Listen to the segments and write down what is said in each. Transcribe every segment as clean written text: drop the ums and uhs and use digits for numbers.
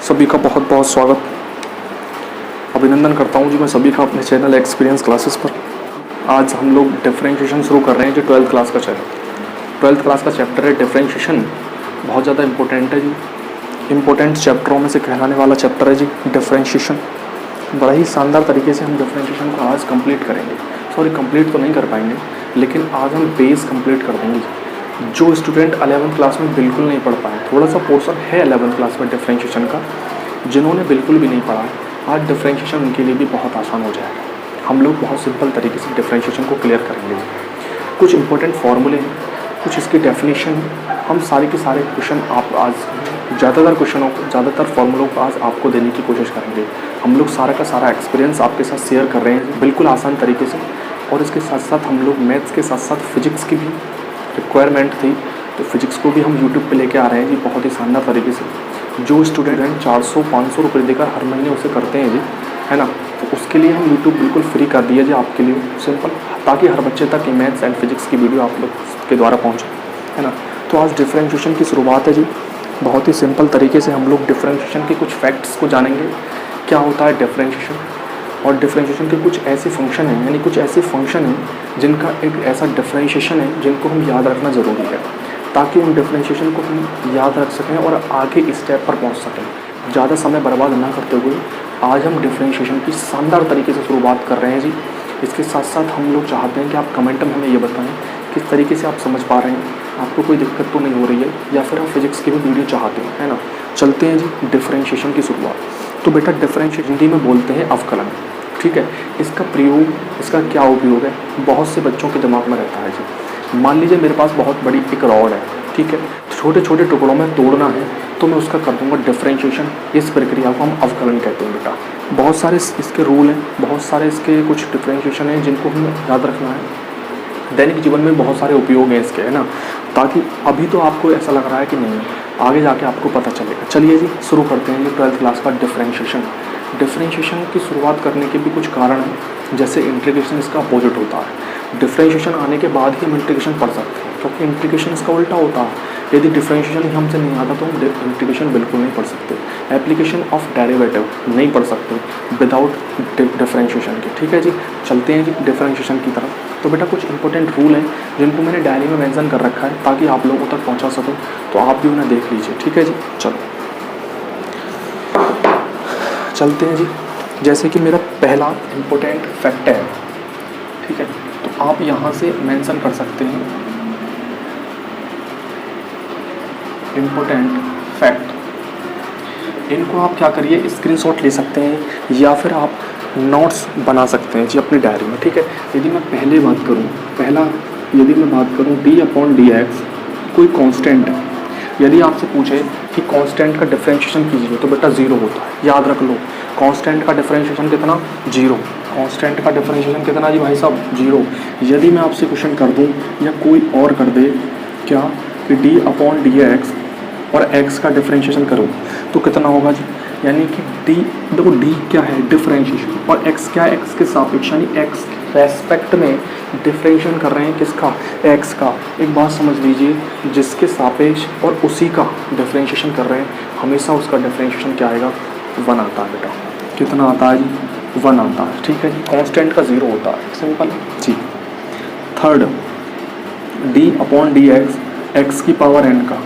सभी का बहुत बहुत स्वागत, अभिनंदन करता हूँ जी मैं सभी का अपने चैनल एक्सपीरियंस क्लासेस पर। आज हम लोग डिफरेंशिएशन शुरू कर रहे हैं जो 12th क्लास का चैप्टर 12th क्लास का चैप्टर है डिफरेंशिएशन। बहुत ज़्यादा इंपॉर्टेंट है जी, इंपॉर्टेंट चैप्टरों में से कहलाने वाला चैप्टर है जी डिफरेंशिएशन। बड़ा ही शानदार तरीके से हम डिफरेंशिएशन को आज कंप्लीट करेंगे। सॉरी, कंप्लीट तो नहीं कर पाएंगे, लेकिन आज हम बेस कंप्लीट कर देंगे। जो स्टूडेंट 11th क्लास में बिल्कुल नहीं पढ़ पाए, थोड़ा सा पोर्शन है 11th क्लास में डिफरेंशिएशन का, जिन्होंने बिल्कुल भी नहीं पढ़ा है, आज डिफरेंशिएशन उनके लिए भी बहुत आसान हो जाएगा। हम लोग बहुत सिंपल तरीके से डिफरेंशिएशन को क्लियर करेंगे। कुछ इंपॉर्टेंट फार्मूले हैं, कुछ इसकी डेफिनेशन, हम सारे के सारे क्वेश्चन आप आज ज़्यादातर फार्मूलों को आज आपको देने की कोशिश करेंगे। हम लोग सारा का सारा एक्सपीरियंस आपके साथ शेयर कर रहे हैं बिल्कुल आसान तरीके से। और इसके साथ साथ हम लोग मैथ्स के साथ साथ फिजिक्स की भी रिक्वायरमेंट थी, तो फिजिक्स को भी हम यूट्यूब पे लेके आ रहे हैं जी बहुत ही शानदार तरीके से। जो स्टूडेंट हैं 400-500 रुपये देकर हर महीने उसे करते हैं जी, है ना, तो उसके लिए हम यूट्यूब बिल्कुल फ्री कर दिया जी आपके लिए, सिंपल, ताकि हर बच्चे तक मैथ्स एंड फिजिक्स की वीडियो आप लोग के द्वारा पहुँचे, है ना। तो आज डिफरेंशिएशन की शुरुआत है जी। बहुत ही सिंपल तरीके से हम लोग डिफरेंशिएशन के कुछ फैक्ट्स को जानेंगे, क्या होता है डिफरेंशिएशन, और डिफरेंशिएशन के कुछ ऐसे फंक्शन हैं, यानी कुछ ऐसे फंक्शन हैं जिनका एक ऐसा डिफरेंशिएशन है जिनको हम याद रखना ज़रूरी है, ताकि उन डिफरेंशिएशन को हम याद रख सकें और आगे स्टेप पर पहुंच सकें। ज़्यादा समय बर्बाद ना करते हुए आज हम डिफरेंशिएशन की शानदार तरीके से शुरुआत कर रहे हैं जी। इसके साथ साथ हम लोग चाहते हैं कि आप कमेंट में हमें ये बताएं किस तरीके से आप समझ पा रहे हैं, आपको कोई दिक्कत तो नहीं हो रही है, या फिर आप फिजिक्स की भी वीडियो चाहते हैं, है ना। चलते हैं जी डिफरेंशिएशन की शुरुआत। तो बेटा डिफरेंशिएशन हिंदी में बोलते हैं अवकलन, ठीक है। इसका प्रयोग, इसका क्या उपयोग है, बहुत से बच्चों के दिमाग में रहता है जी। मान लीजिए मेरे पास बहुत बड़ी एक रॉड है, ठीक है, छोटे छोटे टुकड़ों में तोड़ना है, तो मैं उसका कर दूंगा डिफरेंशिएशन। इस प्रक्रिया को हम अवकलन कहते हैं बेटा। बहुत सारे इसके रूल हैं, बहुत सारे इसके कुछ डिफरेंशिएशन हैं जिनको हमें याद रखना है। दैनिक जीवन में बहुत सारे उपयोग हैं इसके, है ना, ताकि अभी तो आपको ऐसा लग रहा है कि नहीं, आगे जाके आपको पता चलेगा। चलिए जी शुरू करते हैं जी 12th क्लास का डिफरेंशिएशन। डिफरेंशिएशन की शुरुआत करने के भी कुछ कारण हैं, जैसे इंटीग्रेशन इसका अपोजिट होता है। डिफरेंशिएशन आने के बाद ही हम इंटीग्रेशन पढ़ सकते हैं, क्योंकि इंटीग्रेशन इसका उल्टा होता है। यदि डिफरेंशिएशन ही हमसे नहीं आता तो हम इंटीग्रेशन बिल्कुल नहीं पढ़ सकते। एप्लीकेशन ऑफ डेरिवेटिव नहीं पढ़ सकते विदाउट डिफरेंशिएशन के, ठीक है जी। चलते हैं जी डिफरेंशिएशन की तरफ। तो बेटा कुछ इंपॉर्टेंट रूल हैं जिनको मैंने डायरी में मेंशन कर रखा है, ताकि आप लोगों तक पहुंचा सकूं, तो आप भी उन्हें देख लीजिए, ठीक है जी। चलो चलते हैं जी। जैसे कि मेरा पहला इम्पोर्टेंट फैक्ट है, ठीक है, तो आप यहाँ से मेंशन कर सकते हैं इम्पोर्टेंट फैक्ट। इनको आप क्या करिए, स्क्रीनशॉट ले सकते हैं या फिर आप नोट्स बना सकते हैं जी अपनी डायरी में, ठीक है। यदि मैं बात करूँ d/dx कोई कांस्टेंट है। यदि आपसे पूछे कि कांस्टेंट का डिफरेंशिएशन कीजिए तो बेटा 0 होता है, याद रख लो। कांस्टेंट का डिफरेंशिएशन कितना, 0। कांस्टेंट का डिफरेंशिएशन कितना जी भाई साहब, 0। यदि मैं आपसे क्वेश्चन कर दूं या कोई और कर दे क्या कि d/dx और x का डिफरेंशिएशन करो तो कितना होगा जी, यानी कि देखो d क्या है डिफरेंशिएशन, और x क्या है, x के सापेक्ष, यानी x रेस्पेक्ट में डिफरेंशिएशन कर रहे हैं किसका, x का। एक बात समझ लीजिए, जिसके सापेक्ष और उसी का डिफरेंशिएशन कर रहे हैं, हमेशा उसका डिफरेंशिएशन क्या आएगा, 1 आता है बेटा। कितना आता है जी, 1 आता है, ठीक है जी। कांस्टेंट का 0 होता है, सिंपल जी। थर्ड d/dx x की पावर n का,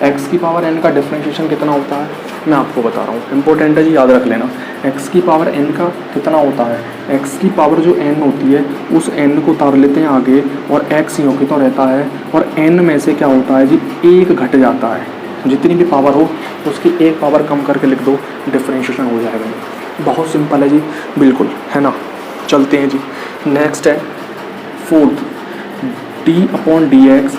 x की पावर n का डिफरेंशिएशन कितना होता है, मैं आपको बता रहा हूँ, इंपॉर्टेंट है जी, याद रख लेना। x की पावर n का कितना होता है, x की पावर जो n होती है उस n को उतार लेते हैं आगे, और x यूँ की तो रहता है, और n में से क्या होता है जी, 1 घट जाता है। जितनी भी पावर हो उसकी 1 पावर कम करके लिख दो, डिफरेंशिएशन हो जाएगा। बहुत सिंपल है जी, बिल्कुल, है ना। चलते हैं जी, नेक्स्ट है फोर्थ, d/dx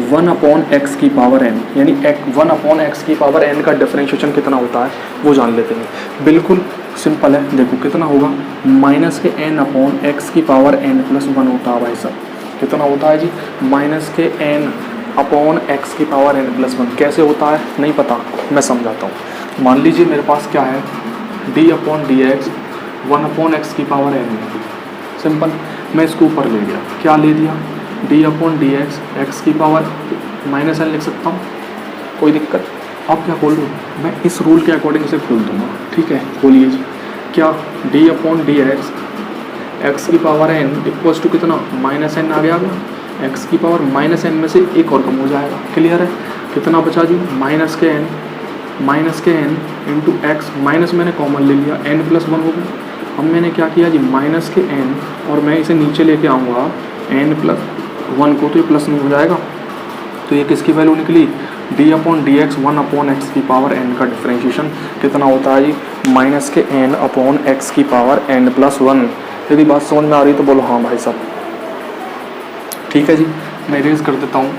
1/x की पावर n, यानी 1/x की पावर n का डिफरेंशिएशन कितना होता है वो जान लेते हैं। बिल्कुल सिंपल है, देखो कितना होगा, माइनस के n/x की पावर n+1 होता है भाई साहब। कितना होता है जी, माइनस के n/x की पावर n+1। कैसे होता है नहीं पता, मैं समझाता हूँ। मान लीजिए मेरे पास क्या है, d/dx 1/x की पावर n, सिंपल, मैं इसको ऊपर ले गया, क्या ले दिया, d/dx x की पावर -n लिख सकता हूँ, कोई दिक्कत। आप क्या खोल रहे हो, मैं इस रूल के अकॉर्डिंग इसे खोल दूंगा, ठीक है। खोलिए जी, क्या D upon D x x की पावर एन इक्वल्स टू कितना माइनस एन आ गया, एक्स की पावर माइनस एन में से एक और कम हो जाएगा, क्लियर है। कितना बचा जी माइनस के एन इंटू एक्स, माइनस मैंने कॉमन ले लिया, एन प्लस वन हो गया। अब मैंने क्या किया जी माइनस के एन और मैं इसे नीचे लेके आऊँगा एन प्लस वन को, तो ये प्लस नहीं हो जाएगा, तो ये किसकी वैल्यू निकली D upon D x one upon x की पावर एन का डिफ्रेंशिएशन कितना होता है जी माइनस के एन अपॉन एक्स की पावर एन प्लस वन। यदि बात समझ में आ रही तो बोलो हाँ भाई साहब, ठीक है जी। मैं इरेज कर देता हूँ,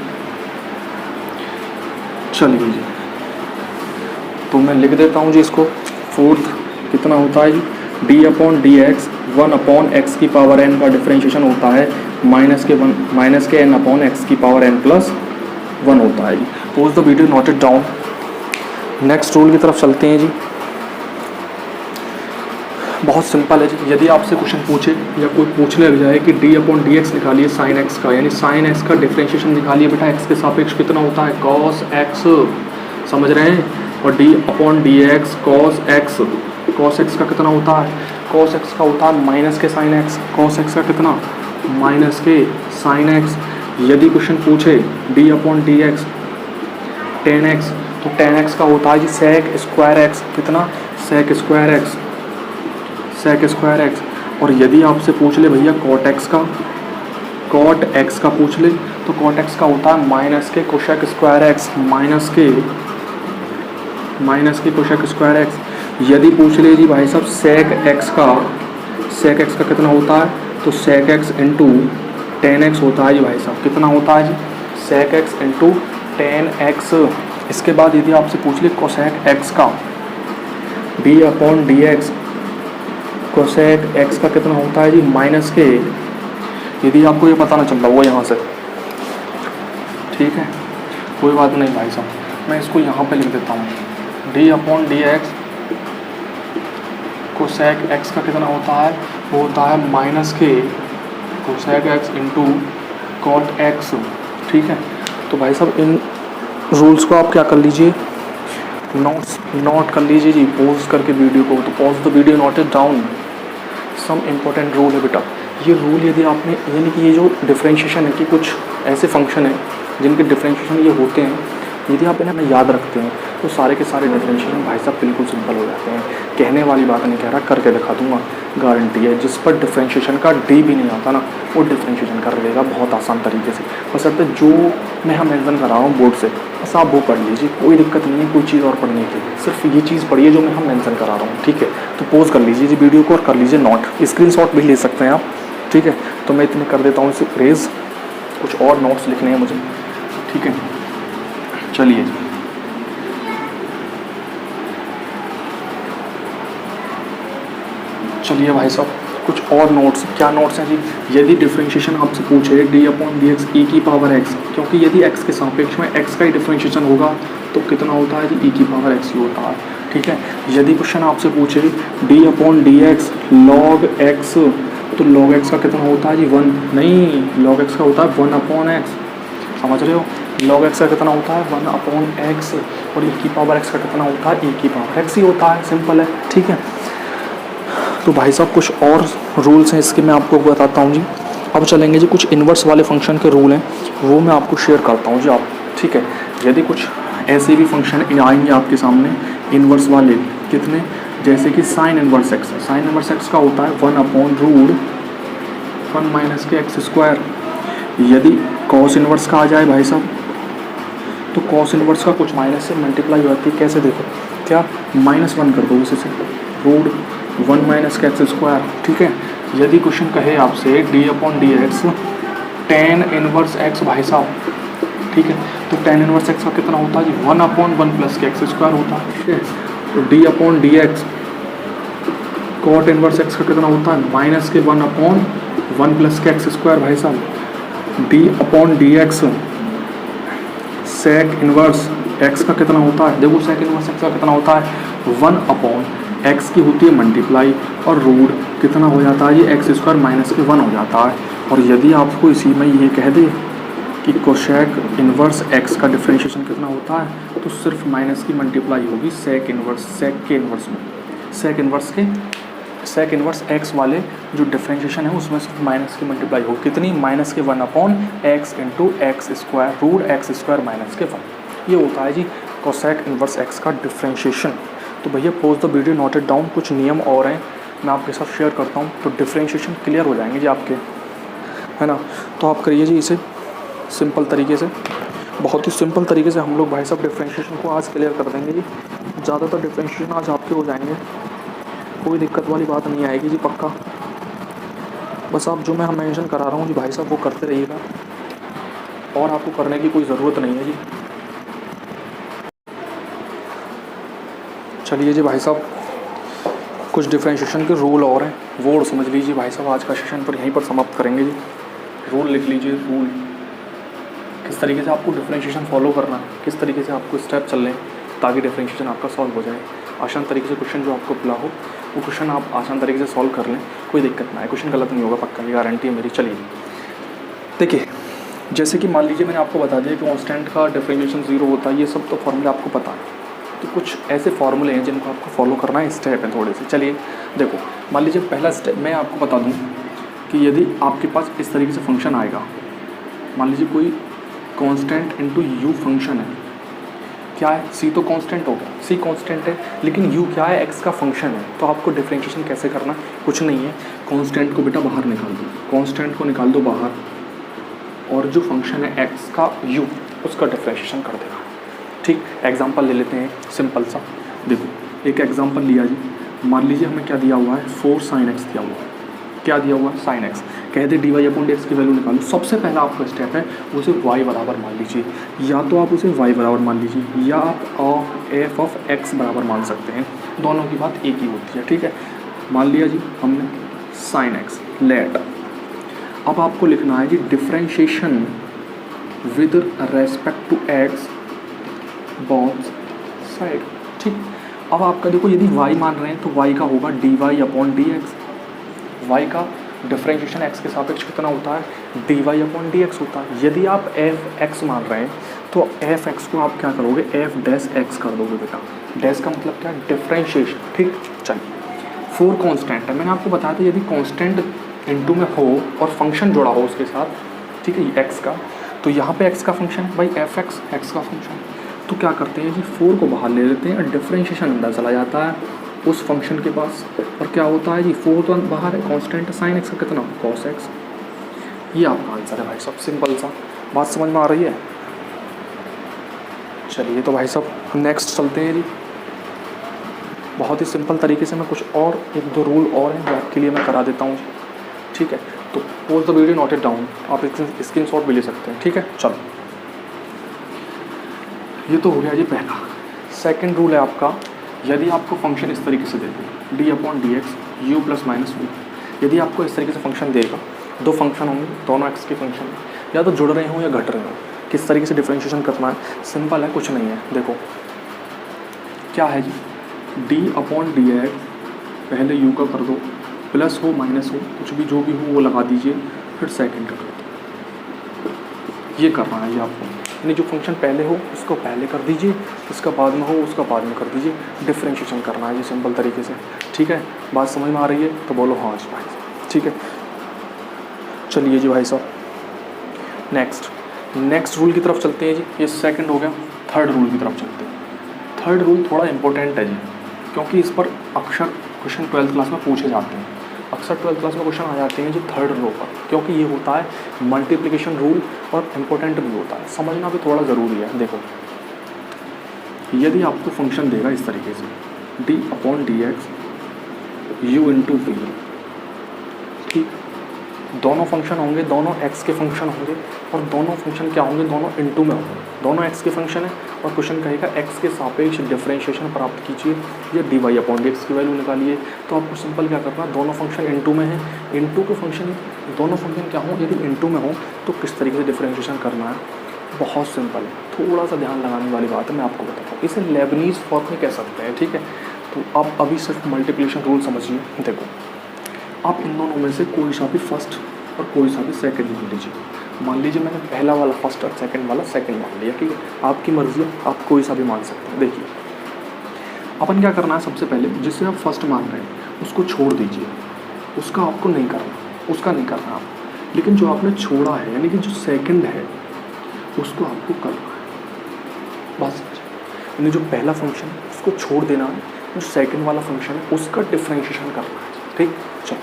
चलिए जी, तो मैं लिख देता हूँ जी इसको। फोर्थ कितना होता है जी d upon D x one upon x की पावर एन का डिफ्रेंशिएशन होता है माइनस के एन अपॉन एक्स की पावर एन प्लस वन होता है जी। Pause the video, note it down. Next rule की तरफ चलते हैं जी। बहुत सिंपल है जी, यदि आपसे क्वेश्चन पूछे या कोई पूछने लग जाए कि डी अपॉन डी एक्स निकालिए साइन एक्स का, यानी साइन एक्स का डिफ्रेंशिएशन निकालिए बेटा, एक्स के सापेक्ष कितना होता है कॉस एक्स, समझ रहे हैं, और D upon D x cos x का कितना होता है, कॉस एक्स का होता है माइनस के साइन एक्स, कॉस एक्स का कितना माइनस के साइन एक्स। यदि क्वेश्चन पूछे D upon D x ten x, तो टेन एक्स का होता है जी सेक स्क्वायर एक्स, कितना सेक स्क्वायर एक्स। और यदि आपसे पूछ ले भैया कॉट एक्स का पूछ ले, तो कॉट एक्स का होता है माइनस के कोशेक स्क्वायर एक्स, माइनस के कोशेक स्क्वायर एक्स। यदि पूछ ले जी भाई साहब सेक एक्स का कितना होता है, तो sec x into ten x होता है जी भाई साहब, कितना होता है जी sec x into ten x. इसके बाद यदि आपसे पूछ ले कोसेक एक्स का d upon D x, cosec x का कितना होता है जी माइनस के, यदि आपको ये पता ना चल रहा वो यहाँ से, ठीक है कोई बात नहीं भाई साहब, मैं इसको यहाँ पे लिख देता हूँ, D upon D x cosec x का कितना होता है, वो होता है माइनस के cosec X into cot X, ठीक है। तो भाई साहब इन रूल्स को आप क्या कर लीजिए, नोट कर लीजिए जी, पॉज करके वीडियो को, तो pause the video, note it down. Some important rule है बेटा, ये रूल यदि आपने, यानी कि ये जो डिफ्रेंशिएशन है कि कुछ ऐसे फंक्शन हैं जिनके डिफ्रेंशिएशन ये होते हैं, यदि आप इन्हें याद रखते हैं तो सारे के सारे डिफ्रेंशिएशन भाई साहब बिल्कुल सिंपल हो जाते हैं। कहने वाली बात नहीं कह रहा, करके दिखा दूंगा, गारंटी है। जिस पर डिफ्रेंशिएशन का डी भी नहीं आता ना, वो डिफ्रेंशिएशन कर लेगा बहुत आसान तरीके से। बस अब जो मैं हम मेंशन कर रहा हूँ बोर्ड से, बस आप वो पढ़ लीजिए, कोई दिक्कत नहीं है कोई चीज़ और पढ़ने की, सिर्फ ये चीज़ पढ़िए जो मैं हम मेंशन करा रहा हूँ, ठीक है। तो पॉज कर लीजिए जी वीडियो को और कर लीजिए नोट, स्क्रीनशॉट भी ले सकते हैं आप, ठीक है। तो मैं इतने कर देता हूँ इसे रेज, कुछ और नोट्स लिखने हैं मुझे, ठीक है। चलिए जी, चलिए भाई साहब कुछ और नोट्स, क्या नोट्स हैं जी। यदि डिफरेंशिएशन आपसे पूछे डी अपॉन डी एक्स ई की पावर एक्स, क्योंकि यदि एक्स के सापेक्ष में एक्स का ही डिफरेंशिएशन होगा तो कितना होता है जी ई की पावर एक्स ही होता है, ठीक है। यदि क्वेश्चन आपसे पूछे D upon D x log x, तो लॉग एक्स का कितना होता है जी वन, नहीं लॉग एक्स का होता है वन अपॉन एक्स, समझ रहे हो, लॉग एक्स का कितना होता है वन अपॉन एक्स, और ई की पावर एक्स का कितना होता है ई की पावर एक्स ही होता है, सिंपल है, ठीक है। तो भाई साहब कुछ और रूल्स हैं इसके मैं आपको बताता हूँ जी। अब चलेंगे जी कुछ इन्वर्स वाले फंक्शन के रूल हैं, वो मैं आपको शेयर करता हूँ जी आप, ठीक है। यदि कुछ ऐसे भी फंक्शन आएंगे आपके सामने इन्वर्स वाले, कितने, जैसे कि sine inverse X, sine inverse X का होता है one upon root one minus के एक्स स्क्वायर। यदि कॉस इन्वर्स का आ जाए भाई साहब, तो कॉस इन्वर्स का कुछ माइनस से मल्टीप्लाई होती है, कैसे देखो, क्या माइनस वन कर दो उसे से, रूट वन माइनस के एक्स स्क्वायर, ठीक है। यदि क्वेश्चन कहे आपसे D upon D x tan inverse x भाई साहब, ठीक है, तो टेन इनवर्स एक्स का कितना होता है जी वन अपॉन वन प्लस के एक्स स्क्वायर होता है, ठीक है। तो D upon D X cot inverse X का कितना होता है माइनस के वन अपॉन वन प्लस के एक्स स्क्वायर भाई साहब। D upon D X sec inverse X का कितना होता है, देखो सेक इनवर्स एक्स का कितना होता है वन अपॉन एक्स की होती है मल्टीप्लाई, और रूट कितना हो जाता है ये एक्स स्क्वायर माइनस के वन हो जाता है। और यदि आपको इसी में ये कह दे कि कोशेक इन्वर्स एक्स का डिफरेंशिएशन कितना होता है, तो सिर्फ माइनस की मल्टीप्लाई होगी सेक के इन्वर्स में, सेक इन्वर्स एक्स वाले जो डिफरेंशिएशन है उसमें सिर्फ माइनस की मल्टीप्लाई होगी, कितनी, माइनस के 1/x into X square root X square minus के 1। ये होता है जी कोसेक इन्वर्स एक्स का डिफरेंशिएशन। तो भैया pause the video, noted down. कुछ नियम और हैं मैं आपके साथ शेयर करता हूँ, तो डिफरेंशिएशन क्लियर हो जाएंगे जी आपके, है ना। तो आप करिए जी इसे सिंपल तरीके से, बहुत ही सिंपल तरीके से हम लोग भाई साहब डिफरेंशिएशन को आज क्लियर कर देंगे जी। ज़्यादातर डिफरेंशिएशन आज आपके हो जाएंगे, कोई दिक्कत वाली बात नहीं आएगी जी, पक्का। बस आप जो मैं मेंशन करा रहा हूँ जी भाई साहब वो करते रहिएगा, और आपको करने की कोई ज़रूरत नहीं है जी। चलिए जी भाई साहब, कुछ डिफरेंशिएशन के रूल और हैं, वो समझ लीजिए भाई साहब। आज का सेशन पर यहीं पर समाप्त करेंगे जी। रूल लिख लीजिए, रूल किस तरीके से आपको डिफरेंशिएशन फॉलो करना है, किस तरीके से आपको स्टेप चलने हैं ताकि डिफरेंशिएशन आपका सॉल्व हो जाए। आसान तरीके से क्वेश्चन जो आपको मिला हो वो क्वेश्चन आप आसान तरीके से सॉल्व कर लें, कोई दिक्कत ना है, क्वेश्चन गलत नहीं होगा, पक्का, ये गारंटी है मेरी। चलिए देखिए, जैसे कि मान लीजिए मैंने आपको बता दिया कि कांस्टेंट का डिफरेंशिएशन 0 होता है, ये सब तो फॉर्मूले आपको पता है। तो कुछ ऐसे फार्मूले हैं जिनको आपको फॉलो करना है, स्टेप है थोड़े से। चलिए देखो, मान लीजिए पहला स्टेप मैं आपको बता दूं कि यदि आपके पास इस तरीके से फंक्शन आएगा, मान लीजिए कोई कांस्टेंट इनटू यू फंक्शन है, क्या है, सी तो कांस्टेंट हो गया, सी कांस्टेंट है, लेकिन यू क्या है, एक्स का फंक्शन है। तो आपको डिफरेंशिएशन कैसे करना, कुछ नहीं है, कांस्टेंट को बेटा बाहर निकाल दो, कांस्टेंट को निकाल दो बाहर, और जो फंक्शन है एक्स का यू, उसका डिफरेंशिएशन कर देगा। ठीक, एग्जांपल ले लेते हैं सिंपल सा। देखो एक एग्जांपल लिया जी, मान लीजिए हमें क्या दिया हुआ है, 4 sin x दिया हुआ है, क्या दिया हुआ है, sin x, कहते dy अपॉन dx की वैल्यू निकालो। सबसे पहला आपका स्टेप है उसे y बराबर मान लीजिए, या तो आप उसे y बराबर मान लीजिए, या आप f ऑफ x बराबर मान सकते हैं, दोनों की बात एक ही होती है। ठीक है, मान लिया जी हमने sin x, लेट अब आपको लिखना है जी differentiation with respect to x both side. ठीक, अब आपका देखो यदि y मान रहे हैं तो y का होगा dy अपॉन dx, y का डिफरेंशिएशन x के सापेक्ष कितना होता है, dy अपॉन dx होता है। यदि आप f x मान रहे हैं तो f x को आप क्या करोगे, f डैश x कर दोगे बेटा, डैश का मतलब क्या, डिफरेंशिएशन। ठीक, चलिए 4 कांस्टेंट है, मैंने आपको बताया था यदि कांस्टेंट इनटू में हो और फंक्शन जुड़ा हो उसके साथ, ठीक है, x का, तो यहाँ पे x का फंक्शन है भाई, f x का फंक्शन, तो क्या करते हैं जी 4 को बाहर ले लेते हैं और डिफरेंशिएशन अंदर चला जाता है उस फंक्शन के पास, और क्या होता है जी 4 तो बाहर है, कांस्टेंट साइन एक्स का कितना, cos x। ये आपका आंसर है भाई साहब, सिंपल सा, बात समझ में आ रही है। चलिए तो भाई साहब नेक्स्ट चलते हैं जी, बहुत ही सिंपल तरीके से मैं कुछ और 1-2 रूल और हैं जो आपके लिए मैं करा देता हूँ। ठीक है, तो pose the video, noted down, आप स्क्रीनशॉट भी ले सकते हैं। ठीक है, चलो ये तो हो गया जी पहला। सेकंड रूल है आपका, यदि आपको फंक्शन इस तरीके से दे दे d upon D x u plus minus u, यदि आपको इस तरीके से फंक्शन देगा, 2 फंक्शन होंगे, दोनों एक्स के फंक्शन या तो जुड़ रहे हों या घट रहे हों, किस तरीके से डिफरेंशिएशन करना है, सिंपल है, कुछ नहीं है। देखो क्या है जी, डी अपॉन डी एक्स, पहले यू का कर दो, प्लस हो माइनस हो कुछ भी जो भी हो वो लगा दीजिए, फिर सेकंड का कर दो। ये करना है ये आपको, यानी जो फंक्शन पहले हो उसको पहले कर दीजिए, इसका बाद में हो उसका बाद में कर दीजिए, डिफरेंशिएशन करना है ये सिंपल तरीके से। ठीक है, बात समझ में आ रही है तो बोलो हाँ जी भाई। ठीक है, चलिए जी भाई साहब नेक्स्ट रूल की तरफ चलते हैं जी, ये सेकंड हो गया, थर्ड रूल की तरफ चलते हैं। थर्ड रूल थोड़ा इंपॉर्टेंट है जी, क्योंकि इस पर अक्सर क्वेश्चन 12th क्लास में पूछे जाते हैं, अक्सर 12th क्लास में क्वेश्चन आ जाते हैं जो थर्ड रो पर, क्योंकि ये होता है मल्टीप्लिकेशन रूल और इम्पोर्टेंट भी होता है, समझना भी थोड़ा ज़रूरी है। देखो यदि आपको फंक्शन देगा इस तरीके से D upon D x U into V, ठीक, दोनों फंक्शन होंगे, दोनों एक्स के फंक्शन होंगे, और दोनों फंक्शन क्या होंगे, दोनों इनटू में होंगे, दोनों एक्स के फंक्शन है, और क्वेश्चन कहेगा एक्स के सापेक्ष डिफरेंशिएशन प्राप्त कीजिए या D Y upon D x की वैल्यू निकालिए। तो आपको सिंपल क्या करना है, दोनों फंक्शन इनटू में है, इनटू के फंक्शन, दोनों फंक्शन क्या हो, यदि इनटू में हो तो किस तरीके से डिफरेंशिएशन करना है, बहुत सिंपल है, थोड़ा सा ध्यान लगाने वाली बात है, मैं आपको बताता हूँ। इसे लेबनीज फॉर्म में कह सकते हैं। ठीक है, तो आप अभी सिर्फ मल्टीप्लिकेशन रूल समझिए। देखो आप इन दोनों में से कोई सा भी फर्स्ट और कोई सा भी सेकंड मान लीजिए। मान लीजिए मैंने पहला वाला फर्स्ट और सेकंड वाला सेकंड मान लिया, ठीक है। आपकी मर्जी है, आप कोई सा भी मान सकते हैं। देखिए अपन क्या करना है, सबसे पहले जिसे आप फर्स्ट मान रहे हैं उसको छोड़ दीजिए, उसका आपको नहीं करना, उसका नहीं करना आप, लेकिन जो आपने छोड़ा है यानी कि जो सेकंड है उसको आपको करना है बस। यानी जो पहला फंक्शन है उसको छोड़ देना है, जो सेकंड वाला फंक्शन है उसका डिफरेंशिएशन करना है, ठीक। चलो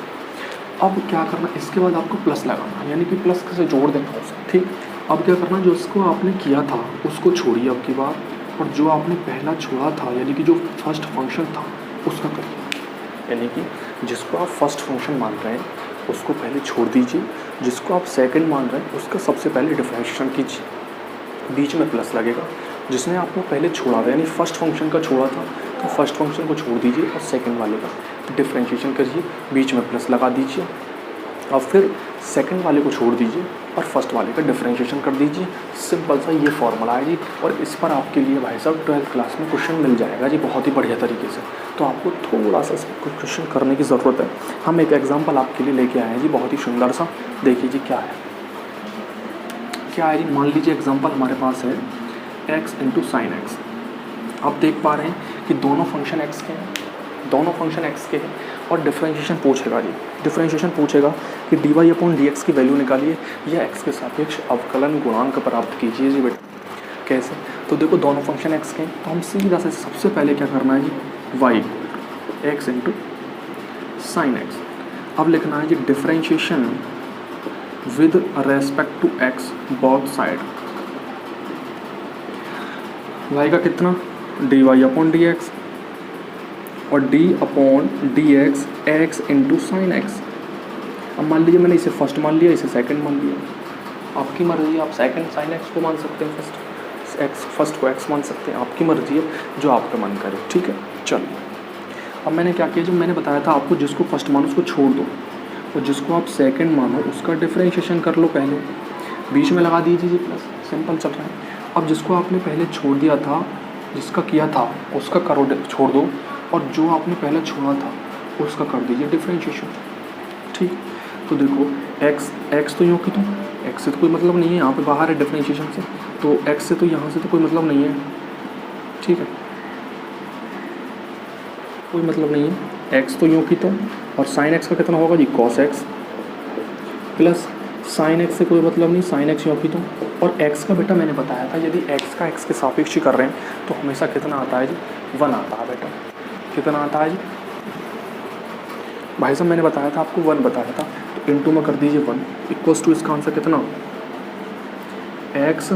अब क्या करना, इसके बाद आपको प्लस लगाना है, यानी कि प्लस से जोड़ देना है उसको, ठीक। अब क्या करना, जो उसको आपने किया था उसको छोड़िए अब की बार, और जो आपने पहला छोड़ा था यानी कि जो फर्स्ट फंक्शन था उसका करिए। यानी कि जिसको आप फर्स्ट फंक्शन मान रहे हैं उसको पहले छोड़ दीजिए, जिसको आप सेकंड मान रहे हैं उसका सबसे पहले डिफरेंशिएशन कीजिए, बीच में प्लस लगेगा। जिसने आपको पहले छोड़ा था यानी फर्स्ट फंक्शन का छोड़ा था तो फर्स्ट फंक्शन को छोड़ दीजिए और सेकंड वाले का डिफरेंशिएशन करिए, बीच में प्लस लगा दीजिए, और फिर सेकंड वाले को छोड़ दीजिए और फर्स्ट वाले का डिफरेंशिएशन कर दीजिए। सिंपल सा ये फॉर्मूला है जी, और इस पर आपके लिए भाई साहब 12th क्लास में क्वेश्चन मिल जाएगा जी बहुत ही बढ़िया तरीके से। तो आपको थोड़ा सा क्वेश्चन करने की ज़रूरत है। हम एक एग्जाम्पल आपके लिए लेके आए हैं जी बहुत ही सुंदर सा, देखिए जी क्या है जी। मान लीजिए एग्जाम्पल हमारे पास है x इंटू साइन एक्स। आप देख पा रहे हैं कि दोनों फंक्शन x के हैं, दोनों फंक्शन x के हैं, और डिफरेंशिएशन पूछेगा जी। डिफरेंशिएशन पूछेगा कि dy अपॉन dx की वैल्यू निकालिए या x के सापेक्ष अवकलन गुणांक प्राप्त कीजिए जी बेटा। कैसे, तो देखो दोनों फंक्शन x के हैं तो हम सीधा से सबसे पहले क्या करना है जी, y x into sine x. अब लिखना है जी differentiation with respect to x both side. y का कितना, dy अपॉन डी एक्स, और d upon D x x into sine x. अब मान लीजिए मैंने इसे फर्स्ट मान लिया, इसे सेकंड मान लिया, आपकी मर्ज़ी है। आप सेकंड साइन एक्स को मान सकते हैं, फर्स्ट को एक्स मान सकते हैं, आपकी मर्ज़ी है, जो आपका मन करे, ठीक है। चलिए अब मैंने क्या किया, जो मैंने बताया था आपको जिसको फर्स्ट मानो उसको छोड़ दो, और जिसको आप सेकंड मानो उसका डिफरेंशिएशन कर लो पहले, बीच में लगा दीजिए प्लस, सिंपल चल रहा है। अब जिसको आपने पहले छोड़ दिया था, जिसका किया था उसका करो छोड़ दो, और जो आपने पहले छोड़ा था उसका कर दीजिए डिफरेंशिएशन, ठीक। तो देखो x तो यूँ की तो x से तो कोई मतलब नहीं है, यहाँ पे बाहर है डिफरेंशिएशन से, तो x से तो यहाँ से तो कोई मतलब नहीं है, ठीक है, कोई मतलब नहीं है। x तो यूँ की तो, और साइन x का कितना होगा जी, cos x, plus sign x से कोई मतलब नहीं, साइन x यूँ की तो, और x का बेटा मैंने बताया था यदि x का x के सापेक्ष कर रहे हैं तो हमेशा कितना आता है जी, 1 आता है बेटा। कितना आता है जी भाई साहब, मैंने बताया था आपको 1 बताया था, तो इनटू में कर दीजिए 1 इक्वल्स टू इसका आंसर कितना, x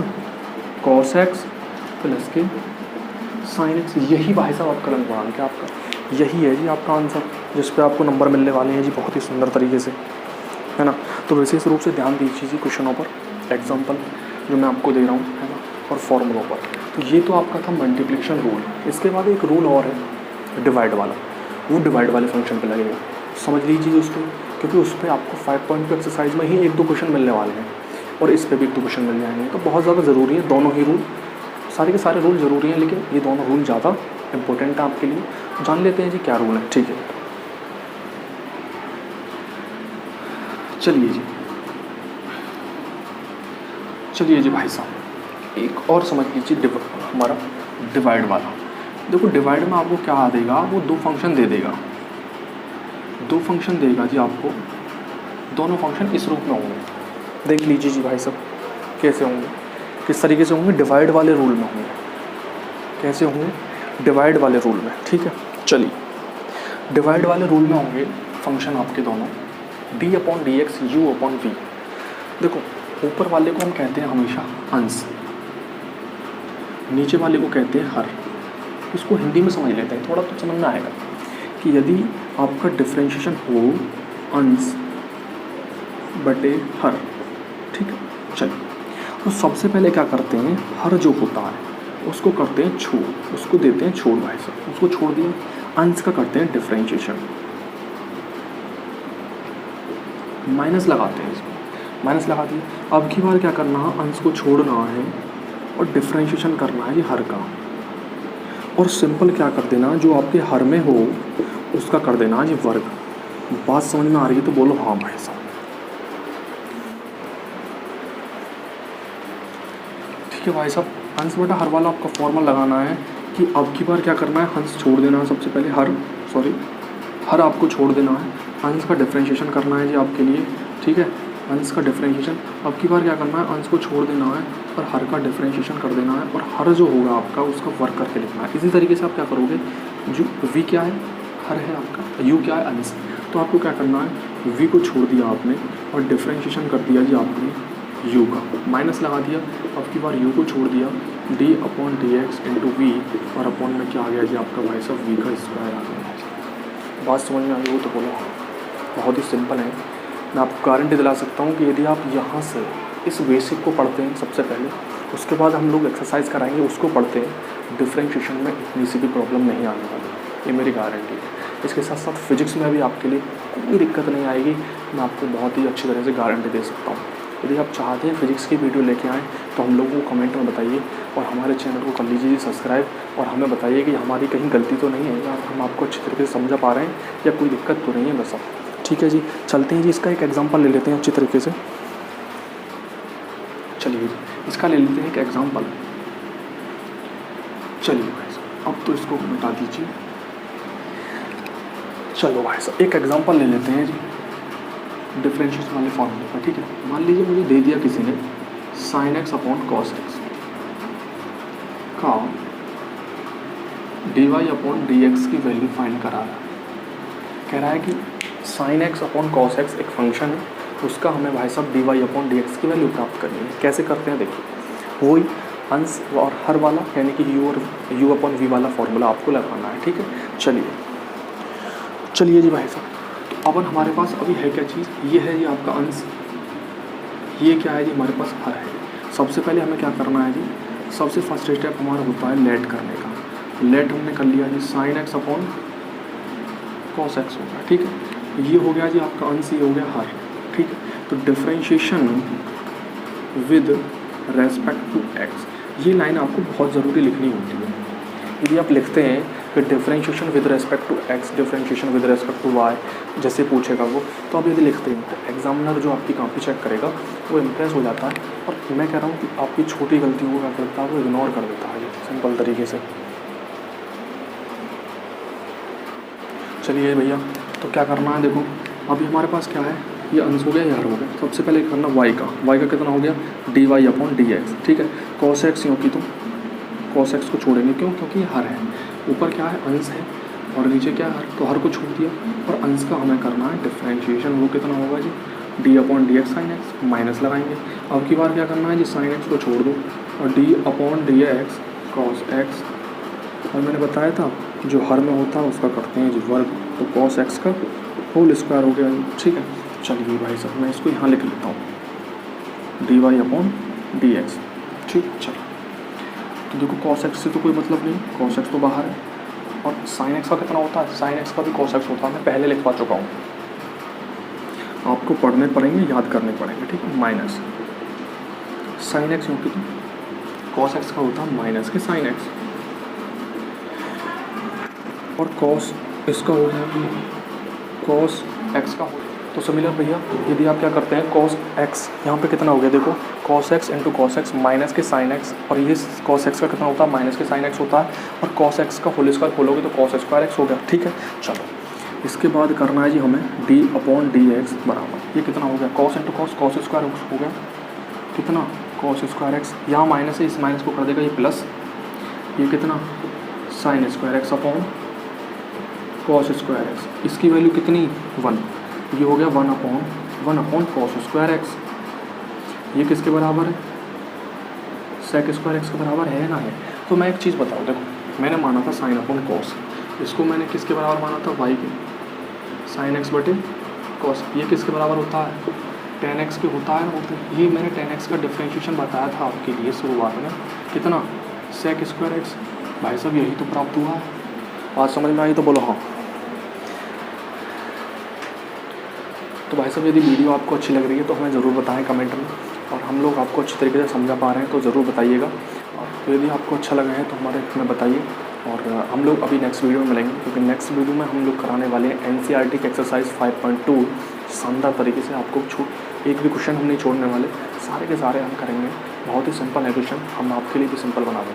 cos x प्लस के साइन x। यही भाई साहब अवकलन गुणांक है आपका, यही है जी आपका आंसर, जिस पे आपको नंबर मिलने वाले हैं जी बहुत ही सुंदर तरीके से, है ना। तो विशेष रूप से ध्यान दीजिए जी क्वेश्चनों पर, एग्जाम्पल जो मैं आपको दे रहा हूँ, है ना, और फॉर्मूलों पर। तो ये तो आपका था मल्टीप्लिकेशन रूल। इसके बाद एक रूल और है डिवाइड वाला, वो डिवाइड वाले फंक्शन पे लगेगा, समझ लीजिए उस पर, क्योंकि उस पर आपको 5.2 एक्सरसाइज में ही 1-2 क्वेश्चन मिलने वाले हैं, और इस पर भी 1-2 क्वेश्चन मिल जाएंगे। तो बहुत ज़्यादा ज़रूरी है दोनों ही रूल, सारे के सारे रूल ज़रूरी हैं, लेकिन ये दोनों रूल ज़्यादा इंपॉर्टेंट है आपके लिए। जान लेते हैं जी क्या रूल है, ठीक है। चलिए जी भाई साहब, एक और समझ लीजिए हमारा डिवाइड वाला। देखो डिवाइड में आपको क्या देगा, वो 2 फंक्शन दे देगा, 2 फंक्शन देगा जी आपको, दोनों फंक्शन इस रूप में होंगे। देख लीजिए जी भाई साहब कैसे होंगे, किस तरीके से होंगे, डिवाइड वाले रूल में होंगे। कैसे होंगे, डिवाइड वाले रूल में, ठीक है। चलिए डिवाइड वाले रूल में होंगे फंक्शन आपके दोनों, d upon D x U upon V. देखो ऊपर वाले को हम कहते हैं हमेशा अंश, नीचे वाले को कहते हैं हर। इसको हिंदी में समझ लेते हैं, थोड़ा तो समझना आएगा कि यदि आपका डिफरेंशिएशन हो अंश बटे हर, ठीक है। चलिए तो सबसे पहले क्या करते हैं, हर जो होता है उसको करते हैं छोड़, उसको देते हैं छोड़ भाई साहब, उसको छोड़ दिया। अंश का करते हैं डिफरेंशिएशन, माइनस लगाते हैं, इसमें माइनस लगा दिया। अब की बार क्या करना है, अंश को छोड़ना है और डिफरेंशिएशन करना है जी हर का, और सिंपल क्या कर देना, जो आपके हर में हो उसका कर देना जी वर्ग। बात समझ में आ रही है तो बोलो हाँ भाई साहब। ठीक है भाई साहब, हंस बटा हर वाला आपका फॉर्मूला लगाना है कि अब की बार क्या करना है, हंस छोड़ देना है सबसे पहले, हर आपको छोड़ देना है, हंस का डिफरेंशिएशन करना है जी आपके लिए, ठीक है। हंस का डिफरेंशिएशन अब की बार क्या करना है, हंस को छोड़ देना है और हर का डिफरेंशिएशन कर देना है, और हर जो होगा आपका उसका वर्क करके लिखना है। इसी तरीके से आप क्या करोगे, जो वी क्या है, हर है आपका, यू क्या है, अंश। तो आपको क्या करना है, वी को छोड़ दिया आपने और डिफरेंशिएशन कर दिया जी आपने यू का, माइनस लगा दिया। अब की बार यू को छोड़ दिया, D upon D X into V, और अपॉन में क्या आ गया जी आपका भाई साहब, वी का स्क्वायर आ गया। बात समझ में आई हो तो बोलो। बहुत ही सिंपल है। मैं आपको गारंटी दिला सकता हूँ कि यदि आप यहाँ से इस बेसिक को पढ़ते हैं सबसे पहले, उसके बाद हम लोग एक्सरसाइज कराएंगे उसको पढ़ते हैं, डिफरेंशिएशन में इतनी सी भी प्रॉब्लम नहीं आने वाली, ये मेरी गारंटी है। इसके साथ साथ फिजिक्स में भी आपके लिए कोई दिक्कत नहीं आएगी, मैं आपको बहुत ही अच्छी तरह से गारंटी दे सकता हूँ। यदि आप चाहते हैं फिजिक्स की वीडियो लेके आएँ तो हम लोगों को कमेंट में बताइए, और हमारे चैनल को कर लीजिए सब्सक्राइब, और हमें बताइए कि हमारी कहीं गलती तो नहीं है, या हम आपको अच्छी तरीके से समझा पा रहे हैं, या कोई दिक्कत तो नहीं है, बस अब ठीक है जी। चलते हैं जी, इसका एक एग्जांपल ले लेते हैं अच्छी तरीके से। चलिए जी, इसका ले लेते हैं एक एग्जांपल। चलिए भाई साहब, अब तो इसको मिटा दीजिए। चलो भाई साहब, एक एग्जांपल ले लेते हैं जी डिफरेंशिएशन वाले फॉर्मूले का, ठीक है। मान लीजिए मुझे दे दिया किसी ने sine x upon cos x का d Y upon D x की वैल्यू फाइंड करा रहा है। कह रहा है कि sine x upon cos x एक फंक्शन है, उसका हमें भाई साहब d Y upon D x की वैल्यू प्राप्त करनी है। कैसे करते हैं देखिए, वही अंश और हर वाला, यानी कि यू और यू अपॉन वी वाला फॉर्मूला आपको लगाना है, ठीक है। चलिए जी भाई साहब, तो अब हमारे पास अभी है क्या चीज़, ये है जी आपका अंश, ये क्या है जी हमारे पास हर है। सबसे पहले हमें क्या करना है जी, सबसे फर्स्ट स्टेप हमारा होता है लेट करने का। लेट हमने कर लिया जी, sine x upon cos x होगा, ठीक है। ये हो गया जी आपका अंश, ये हो गया हर, ठीक है। तो differentiation with respect to X, ये लाइन आपको बहुत ज़रूरी लिखनी होती है। यदि आप लिखते हैं कि differentiation with respect to X, differentiation with respect to Y, जैसे पूछेगा वो, तो आप यदि लिखते हैं तो एग्जामिनर जो आपकी कॉपी चेक करेगा वो इम्प्रेस हो जाता है, और मैं कह रहा हूँ कि आपकी छोटी गलतियों को क्या करता है, वो इग्नोर कर देता है सिंपल तरीके से। चलिए भैया, तो क्या करना है, देखो अभी हमारे पास क्या है, ये अंश हो गया, ये हर हो गया। सबसे पहले करना वाई का कितना हो गया, D Y upon D X, ठीक है। कॉस एक्स क्योंकि तो कॉस एक्स को छोड़ेंगे, क्यों, क्योंकि ये हर है, ऊपर क्या है अंश है और नीचे क्या है हर, तो हर को छोड़ दिया, और अंश का हमें करना है डिफरेंशिएशन, वो कितना होगा जी, d upon D x sine x, minus लगाएंगे। अब की बार क्या करना है जी, साइन एक्स को छोड़ दो और D upon D x cos x, और मैंने बताया था जो हर में होता है उसका करते हैं जी वर्ग, तो कॉस एक्स का होल स्क्वायर हो गया, ठीक है। चलिए भाई साहब, मैं इसको यहाँ लिख लेता हूँ, D Y upon D X, ठीक। चलो, तो देखो कॉस एक्स से तो कोई मतलब नहीं, कॉस एक्स तो बाहर है, और साइन एक्स का कितना होता है, साइन एक्स का भी कॉस एक्स होता है, मैं पहले लिखवा चुका हूँ, आपको पढ़ने पड़ेंगे, याद करने पड़ेंगे, ठीक है। माइनस साइन एक्स क्योंकि तो कॉस एक्स का होता है माइनस के साइन एक्स, और कॉस इसका हो गया कॉस एक्स का हो। तो सिमिलर भैया, यदि आप क्या करते हैं, कॉस एक्स यहाँ पे कितना हो गया, देखो cos x into cos x minus के साइन एक्स, और ये कॉस एक्स का कितना होता है, माइनस के साइन एक्स होता है, और कॉस एक्स का होल स्क्वायर खोलोगे तो कॉस स्क्वायर एक्स हो गया, ठीक है। चलो, इसके बाद करना है जी हमें डी अपॉन डी एक्स बराबर, ये कितना हो गया, cos into cos, cos square x हो गया, कितना, कॉस स्क्वायर एक्स, यहाँ माइनस है, इस माइनस को कर देगा ये प्लस, ये कितना, sine square x upon cos square x, इसकी वैल्यू कितनी, 1, ये हो गया 1 अपॉन कॉस स्क्वायर एक्स, ये किसके बराबर है, सेक स्क्वायर एक्स के बराबर है ना है। तो मैं एक चीज़ बताऊँ, देखो मैंने माना था साइन अपॉन कॉस, इसको मैंने किसके बराबर माना था, वाई के, साइन एक्स बटे कॉस, ये किसके बराबर होता है, टेन एक्स के होता है ना, ये मैंने टेन एक्स का डिफरेंशिएशन बताया था आपके लिए शुरुआत में, कितना, सेक स्क्वायर एक्स। भाई साहब यही तो प्राप्त हुआ है, बात समझ में आई तो बोलो हाँ। तो भाई साहब, यदि वीडियो आपको अच्छी लग रही है तो हमें ज़रूर बताएं कमेंट में, और हम लोग आपको अच्छी तरीके से समझा पा रहे हैं तो ज़रूर बताइएगा। तो यदि आपको अच्छा लगा है तो हमारे में बताइए, और हम लोग अभी नेक्स्ट वीडियो में मिलेंगे, क्योंकि नेक्स्ट वीडियो में हम लोग कराने वाले हैं एनसीईआरटी की एक्सरसाइज 5.2 शानदार तरीके से। आपको एक भी क्वेश्चन हम नहीं छोड़ने वाले, सारे के सारे हम करेंगे बहुत ही सिंपल है क्वेश्चन, हम आपके लिए भी सिंपल बना देंगे।